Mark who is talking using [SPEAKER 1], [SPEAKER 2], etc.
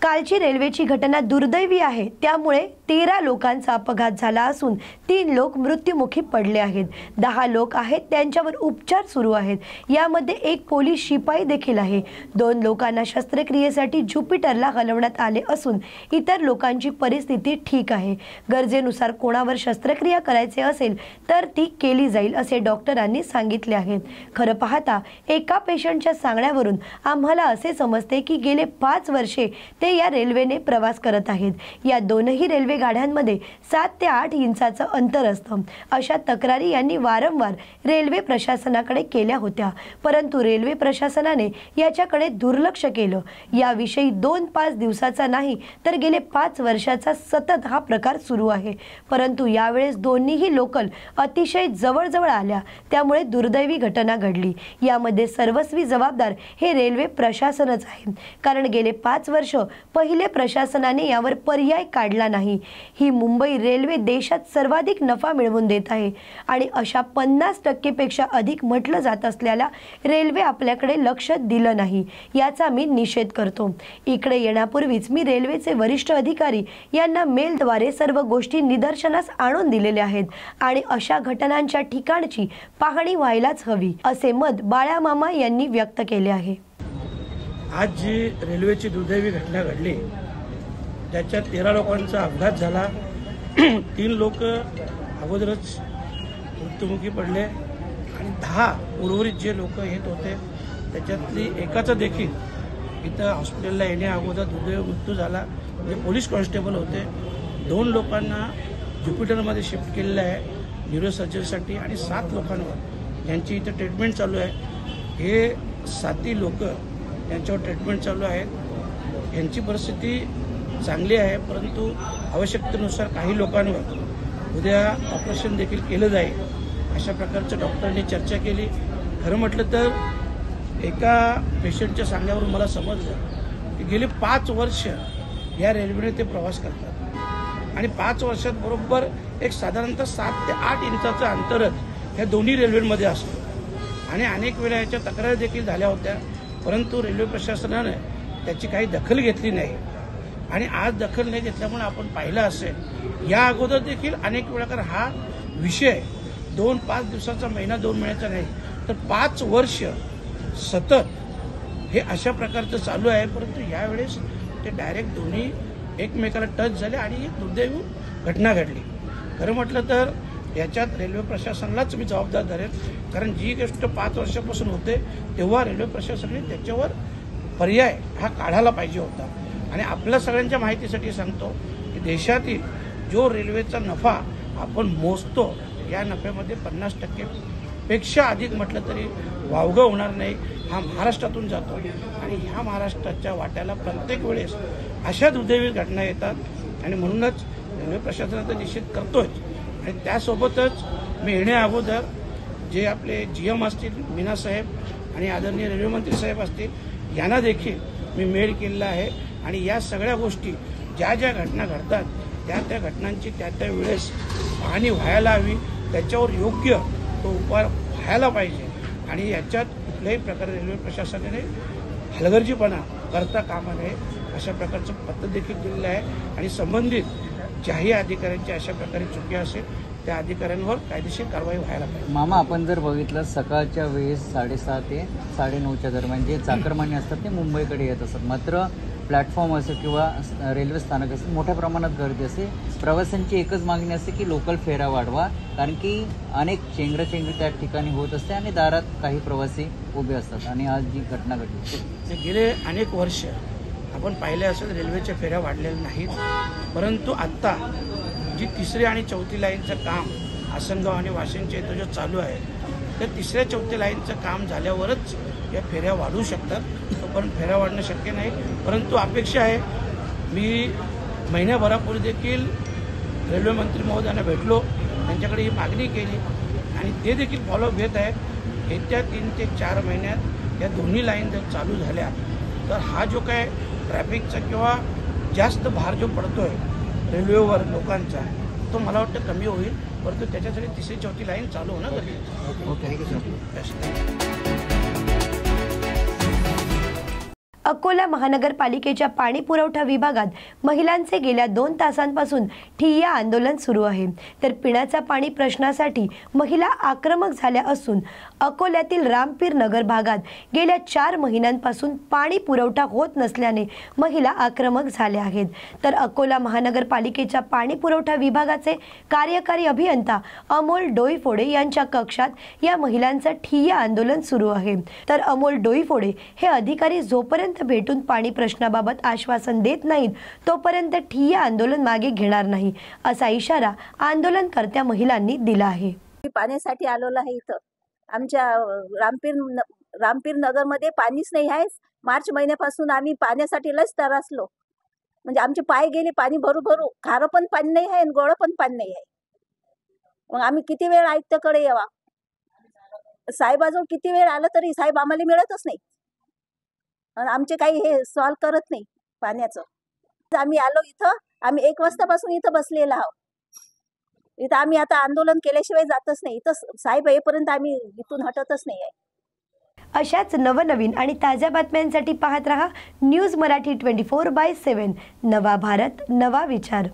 [SPEAKER 1] कालची रेल्वेची घटना दुर्दैवी आहे। त्यामुळे 13 लोकांचा अपघात झाला असून 3 लोक मृत्युमुखी पडले आहेत। 10 लोक आहेत त्यांच्यावर उपचार सुरू आहेत। यामध्ये एक पोलीस शिपाई देखील आहे। 2 लोकांना शस्त्रक्रियेसाठी ज्युपिटरला हलवण्यात आले असून इतर लोकांची परिस्थिती ठीक आहे। गरजेनुसार कोणावर शस्त्रक्रिया करायचे असेल तर ती केली जाईल असे डॉक्टरांनी सांगितले आहे। खरं पाहता एका पेशंटच्या सांगण्यावरून आम्हाला असे समजते की गेले 5 वर्षे ते या रेल्वेने प्रवास करत आहेत। या दोनही रेल्वे गाड्यांमध्ये 7 ते 8 इंचाचं अंतर असतं। अशा तक्रारी यांनी वारंवार रेल्वे प्रशासनाकडे केल्या होत्या, परंतु रेल्वे प्रशासनाने याच्याकडे दुर्लक्ष केलं। याविषयी 2-5 दिवसाचा नाही तर गेले 5 वर्षाचा सतत हा प्रकार सुरू आहे, परंतु यावेळेस दोन्हीही लोकल अतिशय जवळ आल्या, त्यामुळे दुर्दैवी घटना घडली। यामध्ये सर्वस्वी जबाबदार हे रेल्वे प्रशासनच आहे, कारण गेले 5 वर्ष पहिले प्रशासनाने यावर पर्याय काढला नाही। ही मुंबई रेल्वे देशात सर्वाधिक नफा मिळवून देत आहे आणि अशा 50% पेक्षा अधिक म्हटलं जात असलेल्या रेल्वे आपल्याकडे लक्ष दिलं नाही, याचा मी निषेध करतो। इकडे येण्यापूर्वीच मी रेल्वेचे वरिष्ठ अधिकारी यांना मेलद्वारे सर्व गोष्टी निदर्शनास आणून दिलेल्या आहेत आणि अशा घटनांच्या ठिकाणची पाहणी व्हायलाच हवी असे मत बाळामामा यांनी व्यक्त केले आहे।
[SPEAKER 2] आज जी रेल्वेची दुर्दैवी घटना घडली त्याच्यात 13 लोकांचा अपघात झाला। 3 लोक अगोदरच मृत्युमुखी पडले आणि 10 उर्वरित जे लोक येत होते त्याच्यातली एकाचा देखील इथं हॉस्पिटलला येण्या अगोदर दुर्दैवी मृत्यू झाला। म्हणजे पोलीस कॉन्स्टेबल होते। 2 लोकांना ज्युपिटरमध्ये शिफ्ट केलेलं आहे न्यूरोसर्जरीसाठी आणि 7 लोकांवर ज्यांची इथं ट्रीटमेंट चालू आहे। हे 7 लोक यांच्यावर ट्रीटमेंट चालू आहे। यांची परिस्थिती चांगली आहे, परंतु आवश्यकतेनुसार काही लोकांवर उद्या ऑपरेशन देखील केलं जाईल अशा प्रकारचं डॉक्टरांनी चर्चा केली। खरं म्हटलं तर एका पेशंटच्या सांगण्यावरून मला समजलं की गेले 5 वर्ष या रेल्वेने ते प्रवास करतात आणि 5 वर्षात बरोबर एक साधारणतः 7 ते 8 इंचाचं अंतरच ह्या दोन्ही रेल्वेमध्ये असतं आणि अनेक वेळा याच्या तक्रारी देखील झाल्या होत्या, परंतु रेल्वे प्रशासनाने त्याची काही दखल घेतली नाही आणि आज दखल नाही घेतल्यामुळे आपण पाहिलं असेल या अगोदर देखील अनेक वेळा, कारण हा विषय 2-5 दिवसाचा, महिना 2 महिन्याचा नाही तर 5 वर्ष सतत हे अशा प्रकारचं चालू आहे। परंतु यावेळेस ते डायरेक्ट दोन्ही एकमेकाला टच झाले आणि एक दुर्दैवी घटना घडली। खरं म्हटलं तर याच्यात रेल्वे प्रशासनालाच मी जबाबदार धरेन, कारण जी गोष्ट 5 वर्षापासून होते तेव्हा रेल्वे प्रशासनाने त्याच्यावर पर्याय हा काढायला पाहिजे होता। आणि आपल्या सगळ्यांच्या माहितीसाठी सांगतो की देशातील जो रेल्वेचा नफा आपण मोजतो या नफ्यामध्ये 50% पेक्षा अधिक म्हटलं तरी वावगं होणार नाही, हा महाराष्ट्रातून जातो आणि ह्या महाराष्ट्राच्या वाट्याला प्रत्येक वेळेस अशा दुर्दैवी घटना येतात आणि म्हणूनच रेल्वे प्रशासनाचा निषेध करतोय। आणि त्यासोबतच मी येण्या अगोदर जे आपले GM असतील मीना साहेब आणि आदरणीय रेल्वे मंत्री साहेब असतील यांना देखील मी मेल केलेला आहे आणि या सगळ्या गोष्टी ज्या घटना घडतात त्या घटनांची त्या वेळेस पाहणी व्हायला हवी, त्याच्यावर योग्य तो उपाय व्हायला पाहिजे आणि याच्यात कुठल्याही प्रकारे रेल्वे प्रशासनाने हलगर्जीपणा करता कामा नये अशा प्रकारचं पत्र देखील दिलेलं आहे आणि संबंधित ज्याही अधिकाऱ्यांची अशा प्रकारे चुकी असेल त्या अधिकाऱ्यांवर कायदेशीर कारवाई व्हायला पाहिजे।
[SPEAKER 3] मामा, आपण जर बघितलं सकाळच्या वेळेस 7:30 ते 9:30च्या दरम्यान जे चाकरमानी असतात ते मुंबईकडे येत असतात, मात्र प्लॅटफॉर्म असेल किंवा रेल्वे स्थानक असेल मोठ्या प्रमाणात गर्दी असते। प्रवाशांची एकच मागणी असते की लोकल फेरा वाढवा, कारण की अनेक चेंगराचेंगरी त्या ठिकाणी होत असते आणि दारात काही प्रवासी उभे असतात आणि आज जी घटना घडली
[SPEAKER 2] गेले अनेक वर्ष आपण पाहिले असेल रेल्वेच्या फेऱ्या वाढलेल्या नाहीत, परंतु आत्ता जी 3री आणि 4थी लाईनचं काम आसनगाव आणि वाशिमच्या इथं जो चालू आहे तर 3ऱ्या-4थ्या लाईनचं काम झाल्यावरच या फेऱ्या वाढू शकतात, तोपर्यंत फेऱ्या वाढणं शक्य नाही। परंतु अपेक्षा आहे, मी महिन्याभरापूर्वी देखील रेल्वे मंत्री महोदयांना भेटलो, त्यांच्याकडे ही मागणी केली आणि ते देखील फॉलोअप घेत आहेत। येत्या 3 ते 4 महिन्यात या दोन्ही लाईन जर चालू झाल्या तर हा जो काय ट्रॅफिकचा किंवा जास्त भार जो पडतोय रेल्वेवर लोकांचा तो मला वाटतं कमी होईल, परंतु त्याच्यासाठी 3री-4थी लाईन चालू होणं गरजेचं आहे।
[SPEAKER 1] अकोला महानगरपालिकेच्या पाणी पुरवठा विभागात महिलांचे गेल्या 2 तासांपासून ठिय्या आंदोलन सुरू आहे। तर पिण्याचा पाणी प्रश्नासाठी महिला आक्रमक झाल्या असून अकोल्यातील रामपीर नगर भागात गेल्या 4 महिन्यांपासून पाणी पुरवठा होत नसल्याने महिला आक्रमक झाल्या आहेत। तर अकोला महानगरपालिकेच्या पाणी पुरवठा विभागाचे कार्यकारी अभियंता अमोल डोईफोडे यांच्या कक्षात या महिलांचं ठिय्या आंदोलन सुरू आहे। तर अमोल डोईफोडे हे अधिकारी जोपर्यंत भेटून पाणी प्रश्नाबाबत आश्वासन देत नाहीत तोपर्यंत ठिय्या आंदोलन मागे घेणार नाही असा इशारा आंदोलनकर्त्या महिलांनी दिला आहे।
[SPEAKER 4] पाण्यासाठी आलेलो आहे इथं आमच्या रामपीर नगरमध्ये पाणीच नाही आहे। मार्च महिन्यापासून आम्ही पाण्यासाठी लस त्रासलो, म्हणजे आमचे पाय गेले पाणी भरू भरू, खारं पण पाणी नाही आहे आणि गोळं पण पाणी नाही आहे। मग आम्ही किती वेळ आयुक्ताकडे यावा, साहेबाजवळ किती वेळ आलं तरी साहेब आम्हाला मिळतच नाही आणि आमचे काही हे सॉल्व करत नाही पाण्याचं। आम्ही आलो इथं, आम्ही 1 वाजतापासून इथं बसलेला आहोत। इथं आम्ही आता आंदोलन केल्याशिवाय जातच नाही, इथं साहेब येईपर्यंत आम्ही इथून हटतच नाही आहे।
[SPEAKER 1] अशाच नवनवीन आणि ताज्या बातम्यांसाठी पाहत रहा न्यूज मराठी 24/7। नवा भारत, नवा विचार।